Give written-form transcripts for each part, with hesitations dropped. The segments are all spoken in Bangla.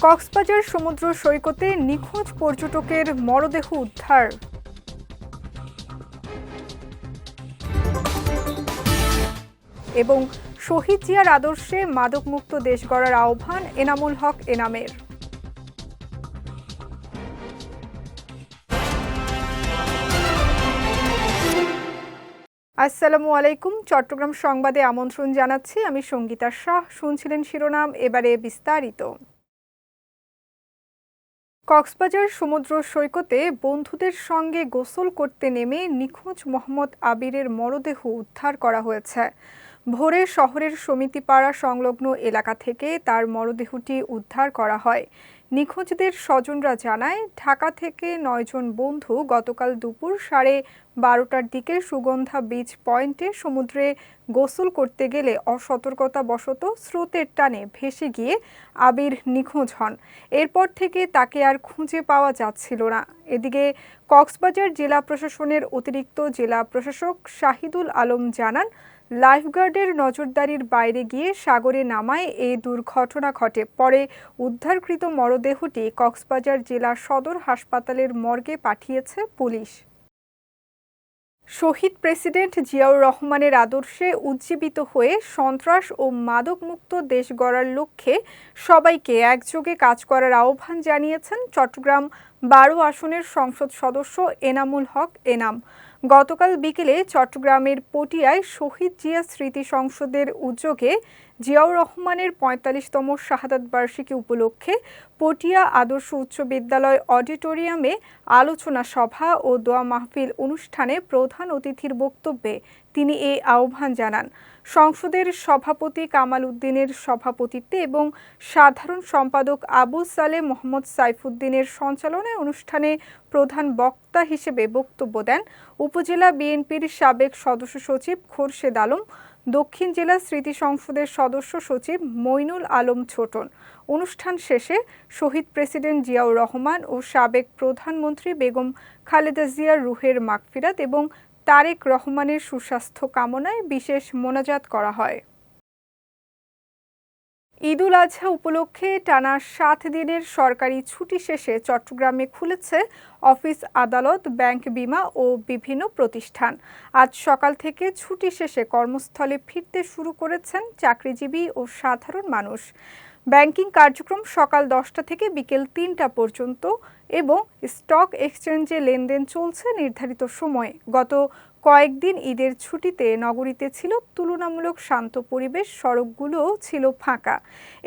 কক্সবাজার সমুদ্র সৈকতে নিখোঁজ পর্যটকের মরদেহ উদ্ধার। এবং শহীদ জিয়ার আদর্শে মাদকমুক্ত দেশ গড়ার আহ্বান এনামুল হক এনামের। আসসালামু আলাইকুম। চট্টগ্রাম সংবাদে আমন্ত্রণ জানাচ্ছি আমি সঙ্গীতা শাহ। শুনছিলেন শিরোনাম, এবারে বিস্তারিত। কক্সবাজার সমুদ্র সৈকতে বন্ধুদের সঙ্গে গোসল করতে নেমে নিখোঁজ মোহাম্মদ আবিরের মরদেহ উদ্ধার করা হয়েছে। ভোরে শহরের সমিতিপাড়া সংলগ্ন এলাকা থেকে তার মরদেহটি উদ্ধার করা হয়। নিখোঁজদের স্বজনরা জানায়, ঢাকা থেকে ৯ জন বন্ধু গতকাল দুপুর 12:30টার দিকে সুগন্ধা বিচ পয়েন্টে সমুদ্রে গোসল করতে গেলে অসতর্কতাবশত স্রোতের টানে ভেসে গিয়ে আবির নিখোঁজ হন। এরপর থেকে তাকে আর খুঁজে পাওয়া যাচ্ছিল না। এদিকে কক্সবাজার জেলা প্রশাসনের অতিরিক্ত জেলা প্রশাসক শাহিদুল আলম জানান, লাইফগার্ডের নজরদারির বাইরে গিয়ে সাগরে নামায় এই দুর্ঘটনা ঘটে। পরে উদ্ধারকৃত মরদেহটি কক্সবাজার জেলা সদর হাসপাতালের মর্গে পাঠিয়েছে পুলিশ। শহীদ প্রেসিডেন্ট জিয়াউর রহমানের আদর্শে উজ্জীবিত হয়ে সন্ত্রাস ও মাদকমুক্ত দেশ গড়ার লক্ষ্যে সবাইকে একযোগে কাজ করার আহ্বান জানিয়েছেন চট্টগ্রাম 12 আসনের সংসদ সদস্য এনামুল হক এনাম। গতকাল বিকেলে চট্টগ্রামের পটিয়ায় শহীদ জিয়া স্মৃতি সংসদের উদ্যোগে জিয়াউর রহমানের ৪৫তম শাহাদাত বার্ষিকী উপলক্ষে পটিয়া আদর্শ উচ্চ বিদ্যালয় অডিটোরিয়ামে আলোচনা সভা ও দোয়া মাহফিল অনুষ্ঠানে প্রধান অতিথির বক্তব্যে তিনি এই আহ্বান জানান। সংসদের সভাপতি কামাল উদ্দিনের সভাপতিত্বে এবং সাধারণ সম্পাদক আবু সালে মোহাম্মদ সাইফুদ্দিনের সঞ্চালনায় অনুষ্ঠানে প্রধান বক্তা হিসেবে বক্তব্য দেন উপজেলা বিএনপির সাবেক সদস্য সচিব খোরশেদ আলম, দক্ষিণ জেলা স্মৃতি সংসদের সদস্য সচিব মইনুল আলম ছোটন। অনুষ্ঠান শেষে শহীদ প্রেসিডেন্ট জিয়াউর রহমান ও সাবেক প্রধানমন্ত্রী বেগম খালেদা জিয়ার রুহের মাগফিরাত এবং তারেক রহমানের সুস্বাস্থ্য কামনায় বিশেষ মোনাজাত করা হয়। ঈদুল আজহা উপলক্ষে টানা 7 দিনের সরকারি ছুটি শেষে চট্টগ্রামে খুলেছে অফিস, আদালত, ব্যাংক, বিমা ও বিভিন্ন প্রতিষ্ঠান। আজ সকাল থেকে ছুটি শেষে কর্মস্থলে ফিরতে শুরু করেছেন চাকরিজীবী ও সাধারণ মানুষ। ব্যাংকিং কার্যক্রম সকাল 10টা থেকে বিকেল 3টা পর্যন্ত এবং স্টক এক্সচেঞ্জে লেনদেন চলছে নির্ধারিত সময়ে। গত কয়েকদিন ঈদের ছুটিতে নগরীতে ছিল তুলনামূলক শান্ত পরিবেশ, সড়কগুলোও ছিল ফাঁকা।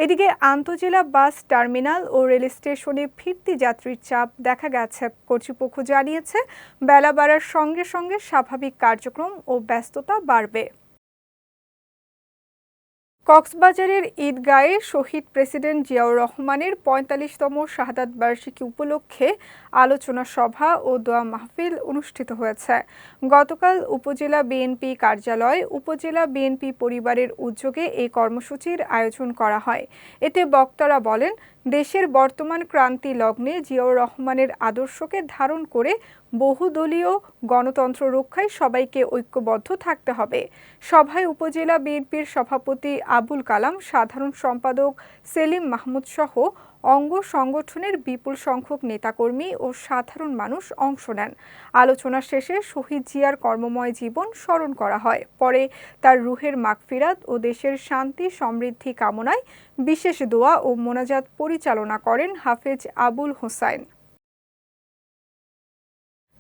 এদিকে আন্তজেলা বাস টার্মিনাল ও রেল স্টেশনে ফিরতি যাত্রীর চাপ দেখা গেছে। কর্তৃপক্ষ জানিয়েছে, বেলা বাড়ার সঙ্গে সঙ্গে স্বাভাবিক কার্যক্রম ও ব্যস্ততা বাড়বে। কক্সবাজারের ঈদগাঁয়ে শহীদ প্রেসিডেন্ট জিয়াউর রহমানের ৪৫তম শাহাদাত বার্ষিকী উপলক্ষে আলোচনা সভা ও দোয়া মাহফিল অনুষ্ঠিত হয়েছে। গতকাল উপজেলা বিএনপি কার্যালয়ে উপজেলা বিএনপি পরিবারের উদ্যোগে এই কর্মসূচির আয়োজন করা হয়। এতে বক্তারা বলেন, দেশের বর্তমান ক্রান্তি লগ্নে জিয়াউর রহমানের আদর্শকে ধারণ করে বহুদলীয় গণতন্ত্র রক্ষায় সবাইকে ঐক্যবদ্ধ থাকতে হবে। সভায় উপজেলা বিএনপির সভাপতি আবুল কালাম, সাধারণ সম্পাদক সেলিম মাহমুদ সহ অঙ্গ সংগঠনের বিপুল সংখ্যক নেতাকর্মী ও সাধারণ মানুষ অংশ নেন। আলোচনা শেষে শহীদ জিয়ার কর্মময় জীবন স্মরণ করা হয়। পরে তার রুহের মাগফিরাত ও দেশের শান্তি সমৃদ্ধি কামনায় বিশেষ দোয়া ও মোনাজাত পরিচালনা করেন হাফেজ আবুল হোসাইন।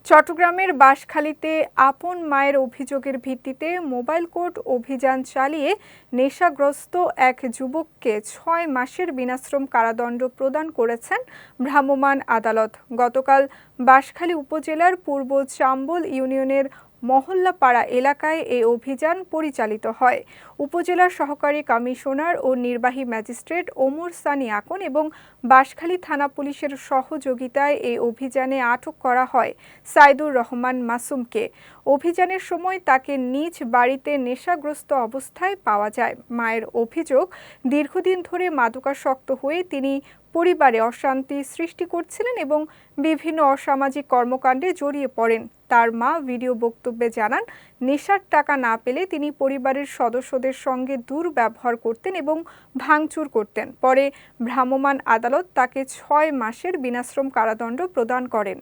চট্টগ্রামের বাঁশখালীতে আপন মায়ের অভিযোগের ভিত্তিতে মোবাইল কোর্ট অভিযান চালিয়ে নেশাগ্রস্ত এক যুবককে ৬ মাসের বিনাশ্রম কারাদণ্ড প্রদান করেছেন ভ্রাম্যমাণ আদালত। গতকাল বাঁশখালী উপজেলার পূর্ব চাম্বল ইউনিয়নের মহল্লাপাড়া এলাকায় এই অভিযান পরিচালিত হয়। উপজেলা সহকারী কমিশনার ও নির্বাহী ম্যাজিস্ট্রেট ওমর সানি আকন এবং বাঁশখালী থানা পুলিশের সহযোগিতায় এই অভিযানে আটক করা হয় সাইদুর রহমান মাসুমকে। অভিযানের সময় তাকে নিজ বাড়িতে নেশাগ্রস্ত অবস্থায় পাওয়া যায়। মায়ের অভিযোগ, দীর্ঘদিন ধরে মাদকাসক্ত হয়ে তিনি পরিবারে অশান্তি সৃষ্টি করছিলেন এবং বিভিন্ন অসামাজিক কর্মকাণ্ডে জড়িয়ে পড়েন। তার মা ভিডিও বক্তব্যে জানান, নেশার টাকা না পেলে তিনি পরিবারের সদস্যদের সঙ্গে দুর্ব্যবহার করতেন এবং ভাঙচুর করতেন। পরে ভ্রাম্যমাণ আদালত তাকে 6 মাসের বিনাশ্রম কারাদণ্ড প্রদান করেন।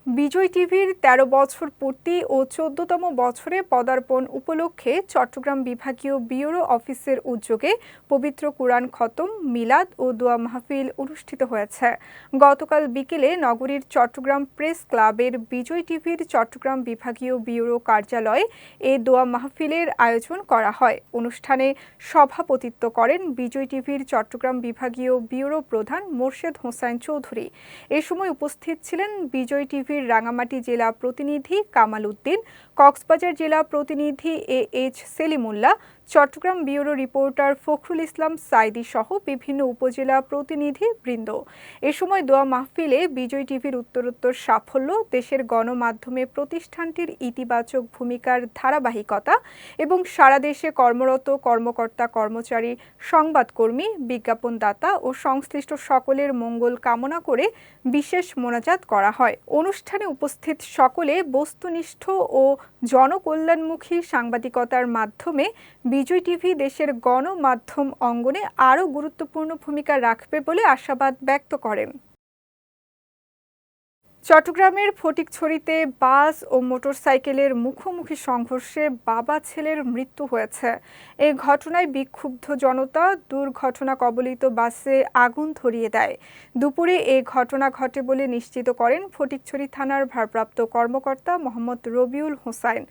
বিজয় টিভির ১৩ বছর পূর্তি ও ১৪তম বছরে পদার্পণ উপলক্ষে চট্টগ্রাম বিভাগীয় ব্যুরো অফিসের উদ্যোগে পবিত্র কুরআন খতম, মিলাদ ও দোয়া মাহফিল অনুষ্ঠিত হয়েছে। গতকাল বিকেলে নগরীর চট্টগ্রাম প্রেস ক্লাবের বিজয় টিভির চট্টগ্রাম বিভাগীয় ব্যুরো কার্যালয়ে এ দোয়া মাহফিলের আয়োজন করা হয়। অনুষ্ঠানে সভাপতিত্ব করেন বিজয় টিভির চট্টগ্রাম বিভাগীয় ব্যুরো প্রধান মোর্শেদ হোসাইন চৌধুরী। এ সময় উপস্থিত ছিলেন বিজয় টিভির রাঙ্গামাটি জেলা প্রতিনিধি কামাল উদ্দিন, কক্সবাজার জেলা প্রতিনিধি AH Selimullah, Chattogram bureau reporter Fakhrul Islam Saidi সহ বিভিন্ন উপজেলা প্রতিনিধি বৃন্দ। এ সময় দোয়া মাহফিলে বিজয় টিভির উত্তরোত্তর সাফল্য, দেশের গণমাধ্যমে প্রতিষ্ঠানটির ইতিবাচক ভূমিকার ধারাবাহিকতা এবং সারা দেশে কর্মরত কর্মকর্তা কর্মচারী, সংবাদকর্মী, বিজ্ঞাপনদাতা ও সংশ্লিষ্ট সকলের মঙ্গল কামনা করে বিশেষ মোনাজাত করা হয়। অনুষ্ঠানে উপস্থিত সকলে বস্তুনিষ্ঠ ও জনকল্যাণমুখী সাংবাদিকতার মাধ্যমে বিজয় টিভি দেশের গণমাধ্যম অঙ্গনে আরও গুরুত্বপূর্ণ ভূমিকা রাখবে বলে আশাবাদ ব্যক্ত করেন। চট্টগ্রামের ফটিকছড়িতে বাস ও মোটরসাইকেলের মুখোমুখি সংঘর্ষে বাবা ছেলের মৃত্যু হয়েছে। এই ঘটনায় বিক্ষুব্ধ জনতা দুর্ঘটনা কবলিত বাসে আগুন ধরিয়ে দেয়। দুপুরে এ ঘটনা ঘটে বলে নিশ্চিত করেন ফটিকছড়ি থানার ভারপ্রাপ্ত কর্মকর্তা মোহাম্মদ রবিউল হোসাইন।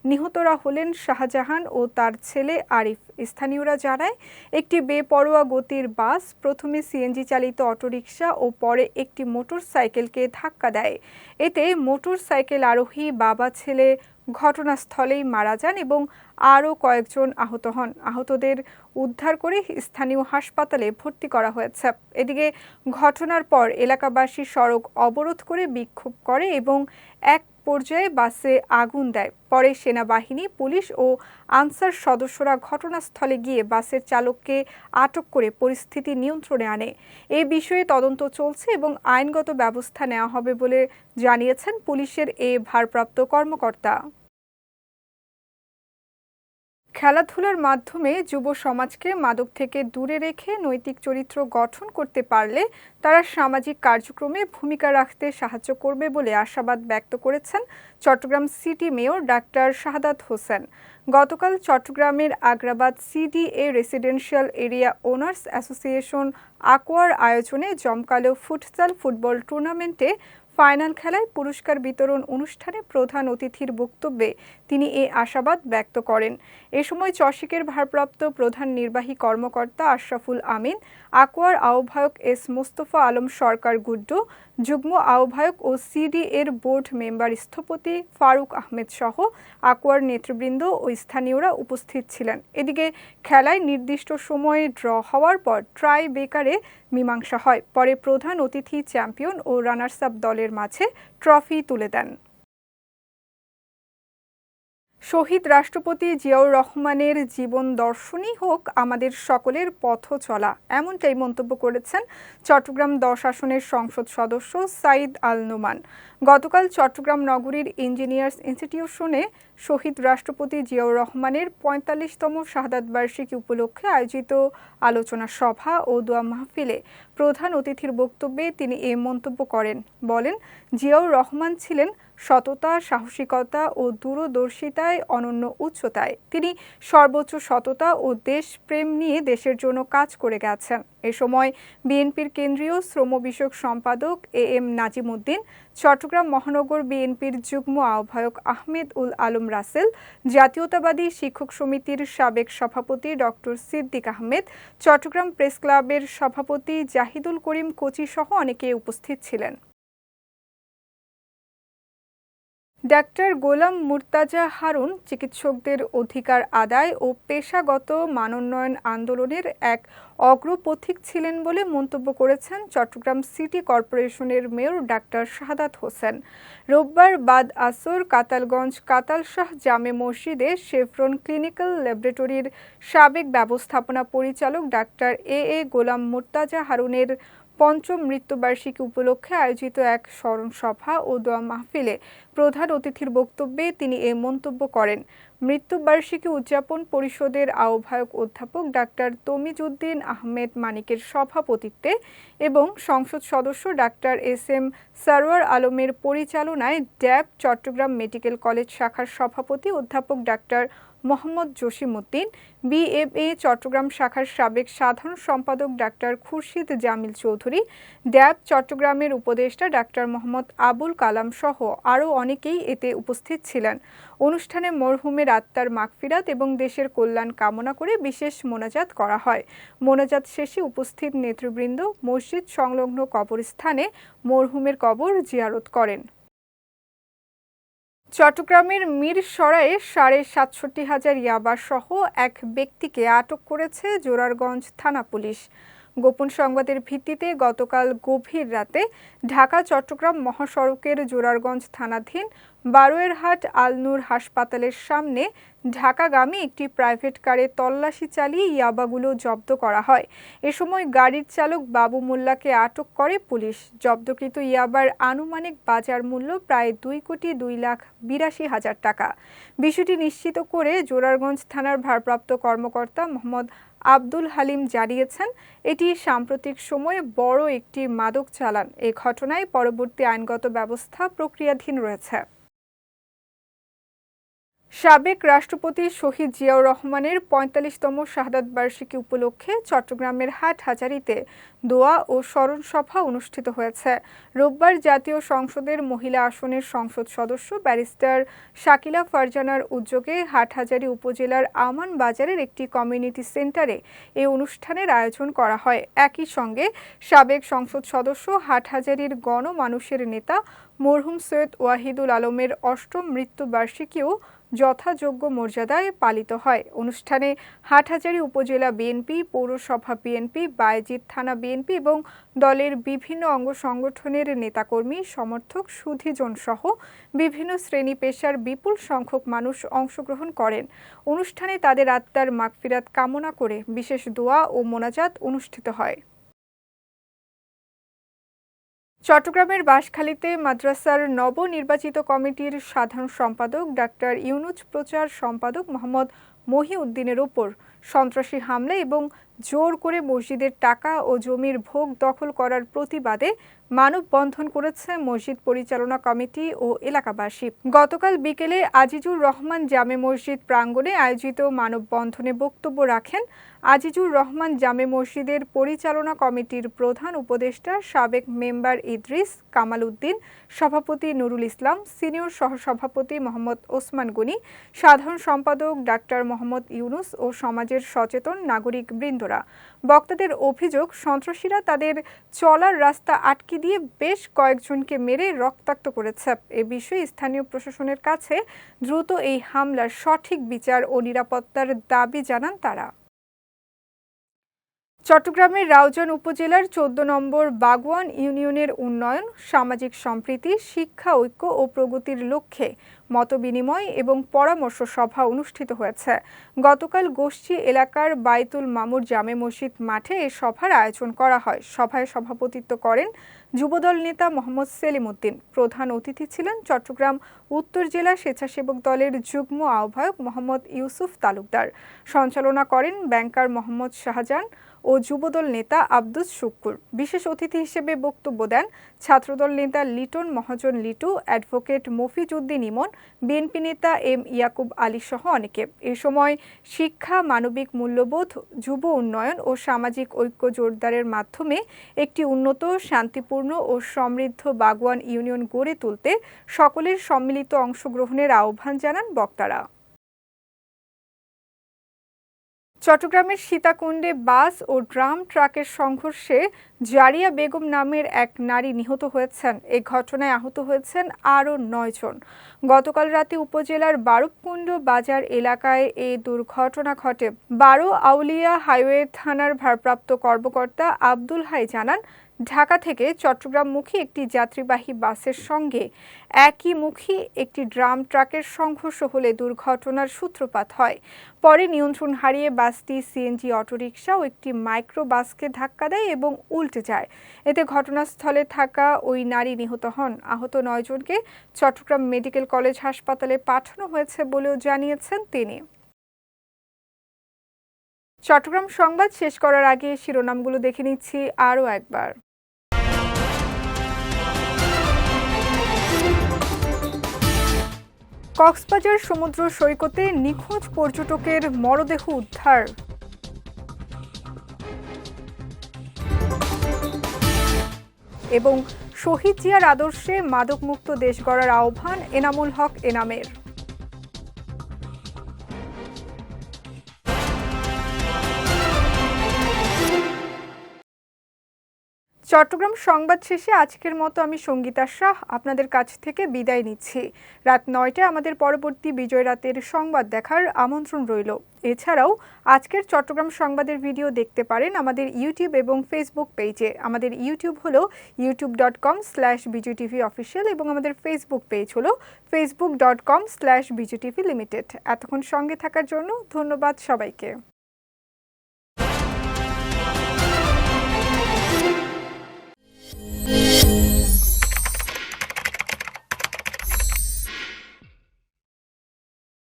নিহতরা হলেন শাহজাহান ও তার ছেলে আরিফ। স্থানীয়রা জানায়, একটি বেপরোয়া গতির বাস প্রথমে সিএনজি চালিত অটোরিকশা ও পরে একটি মোটরসাইকেলকে ধাক্কা দেয়। এতে মোটরসাইকেল আরোহী বাবা ছেলে ঘটনাস্থলেই মারা যান এবং আরও কয়েকজন আহত হন। আহতদের উদ্ধার করে স্থানীয় হাসপাতালে ভর্তি করা হয়েছে। এদিকে ঘটনার পর এলাকাবাসী সড়ক অবরোধ করে বিক্ষোভ করে এবং এক পর্যায়ে বাসে আগুন দেয়। পরে সেনাবাহিনী, পুলিশ ও আনসার সদস্যরা ঘটনাস্থলে গিয়ে বাসের চালককে আটক করে পরিস্থিতি নিয়ন্ত্রণে আনে। এ বিষয়ে তদন্ত চলছে এবং আইনগত ব্যবস্থা নেওয়া হবে বলে জানিয়েছেন পুলিশের এ ভারপ্রাপ্ত কর্মকর্তা। খেলাধুলার মাধ্যমে যুব সমাজকে মাদক থেকে দূরে রেখে নৈতিক চরিত্র গঠন করতে পারলে তারা সামাজিক কার্যক্রমে ভূমিকা রাখতে সাহায্য করবে বলে আশাবাদ ব্যক্ত করেছেন Chattogram city mayor doctor Shahadat Hossain. গতকাল চট্টগ্রামের Agrabad CDA residential area owners association আকোয়ার আয়োজনে জমকালো ফুটসাল ফুটবল টুর্নামেন্টে ফাইনাল খেলায় পুরস্কার বিতরণ অনুষ্ঠানে প্রধান অতিথির বক্তব্যে তিনি এ আশাবাদ ব্যক্ত করেন। এ সময় চসিকের ভারপ্রাপ্ত প্রধান নির্বাহী কর্মকর্তা আশরাফুল আমিন, আকোয়ার আহ্বায়ক S মোস্তফা আলম সরকার গুড্ডু, যুগ্ম আহ্বায়ক ও CDA-র বোর্ড মেম্বার স্থপতি ফারুক আহমেদ সহ আকোয়ার নেতৃবৃন্দ ও স্থানীয়রা উপস্থিত ছিলেন। এদিকে খেলায় নির্দিষ্ট সময়ে ড্র হওয়ার পর ট্রাই বেকারে মীমাংসা হয়। পরে প্রধান অতিথি চ্যাম্পিয়ন ও রানার্স আপ দলের মাঝে ট্রফি তুলে দেন। শহীদ রাষ্ট্রপতি জিয়াউর রহমানের জীবন দর্শনই হোক আমাদের সকলের পথ চলা, এমনটাই মন্তব্য করেছেন চট্টগ্রাম 10 আসনের সংসদ সদস্য সাইদ আল নোমান। গতকাল চট্টগ্রাম নগরীর ইঞ্জিনিয়ার্স ইনস্টিটিউশনে শহীদ রাষ্ট্রপতি জিয়াউর রহমানের 45তম শাহাদাত বার্ষিকী উপলক্ষে আয়োজিত আলোচনা সভা ও দোয়া মাহফিলে প্রধান অতিথির বক্তব্যে তিনি এই মন্তব্য করেন। বলেন, জিয়াউর রহমান ছিলেন সততা, সাহসিকতা ও দূরদর্শিতায় অনন্য উচ্চতায়। তিনি সর্বোচ্চ সততা ও দেশপ্রেম নিয়ে দেশের জন্য কাজ করে গেছেন। এ সময় বিএনপির কেন্দ্রীয় শ্রম বিষয়ক সম্পাদক AM নাজিম উদ্দিন, চট্টগ্রাম মহানগর বিএনপির যুগ্ম আহ্বায়ক আহমেদ উল আলম রাসেল, জাতীয়তাবাদী শিক্ষক সমিতির সাবেক সভাপতি ডক্টর সিদ্দিক আহমেদ, চট্টগ্রাম প্রেস ক্লাবের সভাপতি জাহিদুল করিম কোচি সহ অনেকে উপস্থিত ছিলেন। ডাক্তার গোলাম মুর্তাজা হারুন চিকিৎসকদের অধিকার আদায় ও পেশাগত মানোন্নয়ন আন্দোলনের এক অগ্রপথিক ছিলেন বলে মন্তব্য করেছেন চট্টগ্রাম সিটি কর্পোরেশনের মেয়র ডাক্তার শাহাদাত হোসেন। রোববার বাদ আসর কাতালগঞ্জ কাতালশাহ জামে মসজিদে শেভরন ক্লিনিক্যাল ল্যাবরেটরির সাবেক ব্যবস্থাপনা পরিচালক ডাক্তার এ গোলাম মুর্তাজা হারুনের পঞ্চম মৃত্যুবার্ষিকী উপলক্ষে আয়োজিত এক স্মরণ সভা ও দোয়া মাহফিলে প্রধান অতিথির বক্তব্যে তিনি এ মন্তব্য করেন। মৃত্যুবার্ষিকী উদযাপন পরিষদের আহ্বায়ক অধ্যাপক ডাক্তার তমিজউদ্দিন আহমেদ মানিকের সভাপতিত্বে এবং সংসদ সদস্য ডাক্তার এস.এম. সরওয়ার আলমের পরিচালনায় ড্যাব চট্টগ্রাম মেডিকেল কলেজ শাখার সভাপতি অধ্যাপক ডাক্তার মোহাম্মদ জসিমউদ্দিন, বিএমএ চট্টগ্রাম শাখার সাবেক সাধারণ সম্পাদক ডাক্তার খুরশিদ জামিল চৌধুরী, ড্যাব চট্টগ্রামের উপদেষ্টা ডাক্তার মোহাম্মদ আবুল কালাম সহ আরও অনেকেই এতে উপস্থিত ছিলেন। অনুষ্ঠানে মরহুমের আত্মার মাগফিরাত এবং দেশের কল্যাণ কামনা করে বিশেষ মোনাজাত করা হয়। মোনাজাত শেষে উপস্থিত নেতৃবৃন্দ মসজিদ সংলগ্ন কবরস্থানে মরহুমের কবর জিয়ারত করেন। চট্টগ্রামের মিরসরাইয়ে ৬৭,৫০০ ইয়াবা সহ এক ব্যক্তিকে আটক করেছে জোরারগঞ্জ থানা পুলিশ। গোপন সংবাদের ভিত্তিতে গতকাল গভীর রাতে ঢাকা চট্টগ্রাম মহাসড়কের জোরারগঞ্জ থানাধীন বারোয়ারহাট আল নূর হাসপাতালের সামনে ঢাকাগামী একটি প্রাইভেট কারে তল্লাশি চালিয়ে ইয়াবাগুলো জব্দ করা হয়। এ সময় গাড়ির চালক বাবু মোল্লাকে আটক করে পুলিশ। জব্দকৃত ইয়াবার আনুমানিক বাজার মূল্য প্রায় ২,২,৮২,০০০ টাকা। বিষয়টি নিশ্চিত করে জোরারগঞ্জ থানার ভারপ্রাপ্ত কর্মকর্তা মোহাম্মদ আব্দুল হালিম জানিয়েছেন, এটি সাম্প্রতিক সময়ে বড় একটি মাদক চালান। এ ঘটনায় পরবর্তী আইনগত ব্যবস্থা প্রক্রিয়াধীন রয়েছে। সাবেক রাষ্ট্রপতি শহীদ জিয়াউর রহমানের ৪৫তম শাহাদাত বার্ষিকী উপলক্ষে চট্টগ্রামের হাটহাজারীতে দোয়া ও স্মরণ সভা অনুষ্ঠিত হয়েছে। রোববার জাতীয় সংসদের মহিলা আসনের সংসদ সদস্য ব্যারিস্টার শাকিলা ফারজানার উদ্যোগে হাটহাজারী উপজেলার আমান বাজারের একটি কমিউনিটি সেন্টারে এই অনুষ্ঠানের আয়োজন করা হয়। একই সঙ্গে সাবেক সংসদ সদস্য হাটহাজারীর গণমানুষের নেতা মরহুম সৈয়দ ওয়াহিদুল আলমের ৮ম মৃত্যুবার্ষিকীও যথাযোগ্য মর্যাদায় পালিত হয়। অনুষ্ঠানে হাটহাজারী উপজেলা বিএনপি, পৌরসভা বিএনপি, বায়েজিদ থানা বিএনপি এবং দলের বিভিন্ন অঙ্গ সংগঠনের নেতাকর্মী, সমর্থক, সুধীজন সহ বিভিন্ন শ্রেণী পেশার বিপুল সংখ্যক মানুষ অংশগ্রহণ করেন। অনুষ্ঠানে তাদের আত্মার মাগফিরাত কামনা করে বিশেষ দোয়া ও মোনাজাত অনুষ্ঠিত হয়। চট্টগ্রামের বাঁশখালীতে মাদ্রাসার নবনির্বাচিত কমিটির সাধারণ সম্পাদক ডাক্তার ইউনুস প্রচার সম্পাদক মোহাম্মদ মহিউদ্দিনের ওপর সন্ত্রাসী হামলা এবং জোর করে মসজিদের টাকা ও জমির ভোগ দখল করার প্রতিবাদে মানববন্ধন করেছে মসজিদ পরিচালনা কমিটি ও এলাকাবাসী। গতকাল বিকেলে আজিজুর রহমান জামে মসজিদ প্রাঙ্গণে আয়োজিত মানববন্ধনে বক্তব্য রাখেন আজিজুর রহমান জামে মসজিদের পরিচালনা কমিটির প্রধান উপদেষ্টা সাবেক মেম্বার ইদ্রিস কামাল উদ্দিন, সভাপতি নুরুল ইসলাম, সিনিয়র সহসভাপতি মোহাম্মদ ওসমান গনি, সাধারণ সম্পাদক ডাক্তার মোহাম্মদ ইউনুস ও সমাজের সচেতন নাগরিক বৃন্দরা। বক্তাদের অভিযোগ, সন্ত্রাসীরা তাদের চলার রাস্তা আটকে দিয়ে বেশ কয়েকজনকে মেরে রক্তাক্ত করেছে। এ বিষয়ে স্থানীয় প্রশাসনের কাছে দ্রুত এই হামলার সঠিক বিচার ও নিরাপত্তার দাবি জানান তারা। চট্টগ্রামের রাউজান উপজেলার ১৪ নম্বর বাগওয়ান ইউনিয়নের উন্নয়ন, সামাজিক সম্প্রীতি, শিক্ষা, ঐক্য ও প্রগতির লক্ষ্যে মতবিনিময় এবং পরামর্শ সভা অনুষ্ঠিত হয়েছে। গতকাল গোষ্ঠী এলাকার বাইতুল মামুর জামে মসজিদ মাঠে এ সভার আয়োজন করা হয়। সভায় সভাপতিত্ব করেন যুবদল নেতা মোহাম্মদ সেলিম উদ্দিন। প্রধান অতিথি ছিলেন চট্টগ্রাম উত্তর জেলা স্বেচ্ছাসেবক দলের যুগ্ম আহ্বায়ক মোহাম্মদ ইউসুফ তালুকদার। সঞ্চালনা করেন ব্যাংকার মোহাম্মদ শাহজাহান ও যুবদল নেতা আব্দুস শুক্কুর। বিশেষ অতিথি হিসেবে বক্তব্য দেন ছাত্রদল নেতা লিটন মহাজন লিটু, অ্যাডভোকেট মফিজ উদ্দিন ইমন, বিএনপি নেতা এম ইয়াকুব আলী সহ অনেকে। এ সময় শিক্ষা, মানবিক মূল্যবোধ, যুব উন্নয়ন ও সামাজিক ঐক্য জোরদারের মাধ্যমে একটি উন্নত, শান্তিপূর্ণ ও সমৃদ্ধ বাগওয়ান ইউনিয়ন গড়ে তুলতে সকলের সম্মিলিত অংশগ্রহণের আহ্বান জানান বক্তারা। চট্টগ্রামের সীতাকুণ্ডে বাস ও ড্রাম ট্রাকের সংঘর্ষে জারিয়া বেগম নামের এক নারী নিহত হয়েছেন। এই ঘটনায় আহত হয়েছেন আরও ৯ জন। গতকাল রাতে উপজেলার বারুপকুণ্ড বাজার এলাকায় এই দুর্ঘটনা ঘটে। বারো আউলিয়া হাইওয়ে থানার ভারপ্রাপ্ত কর্মকর্তা আব্দুল হাই জানান, ঢাকা থেকে চট্টগ্রামমুখী একটি যাত্রীবাহী বাসের সঙ্গে একইমুখী একটি ড্রাম ট্রাকের সংঘর্ষ হলে দুর্ঘটনার সূত্রপাত হয়। পরে নিয়ন্ত্রণ হারিয়ে বাসটি সিএনজি অটোরিকশা ও একটি মাইক্রো বাসকে ধাক্কা দেয় এবং উল্টে যায়। এতে ঘটনাস্থলে থাকা ওই নারী নিহত হন। আহত ৯ জনকে চট্টগ্রাম মেডিকেল কলেজ হাসপাতালে পাঠানো হয়েছে বলেও জানিয়েছেন তিনি। চট্টগ্রাম সংবাদ শেষ করার আগে শিরোনামগুলো দেখে নিচ্ছি আরও একবার। কক্সবাজার সমুদ্র সৈকতে নিখোঁজ পর্যটকের মরদেহ উদ্ধার। এবং শহীদ জিয়ার আদর্শে মাদকমুক্ত দেশ গড়ার আহ্বান এনামুল হক এনামের। চট্টগ্রাম সংবাদ শেষে আজকের মতো আমি সঙ্গীতা শাহ আপনাদের কাছ থেকে বিদায় নিচ্ছি। রাত ৯টায় আমাদের পরবর্তী বিজয় রাতের সংবাদ দেখার আমন্ত্রণ রইল। এছাড়াও আজকের চট্টগ্রাম সংবাদের ভিডিও দেখতে পারেন আমাদের ইউটিউব এবং ফেসবুক পেজে। আমাদের ইউটিউব হলো youtube.com/bijutv official এবং আমাদের ফেসবুক পেজ হলো facebook.com/bijutv limited। এতক্ষণ সঙ্গে থাকার জন্য ধন্যবাদ সবাইকে।